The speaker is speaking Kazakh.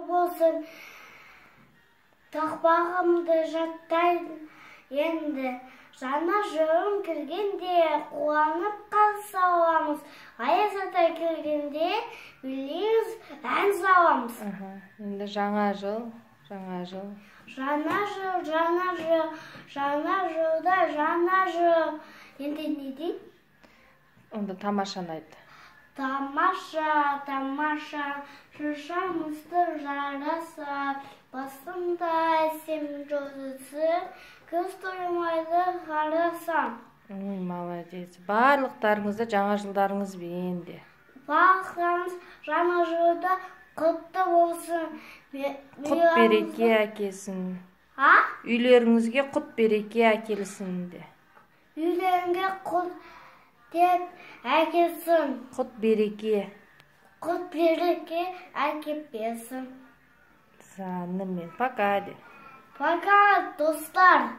болсын. Тақпағымды жаттайын енді. Жаңа жылым келгенде қуанып қарсы аламыз. Аяз ата келгенде билейміз, ән саламыз. Енді жаңа жыл. Жаңа жыл, жаңа жылда жаңа жыл. Енді не дейін? Онда тамашаны айт. Тамаша, шыршамызды жараса, басында әсем жұлдызы, көз тоймайды қарасам. Молодец. Барлықтарыңызды жаңа жылдарыңызбен де. Барлықтарыңыз жаңа жылда құтты болсын. Құт береке әкелсін. Үйлеріңізге құт береке әкелсін де. Үйлеріңге құт деп әкелсін. Құт береке. Құт береке әкеп берсін. Санымен. Пока де. Пока, достар.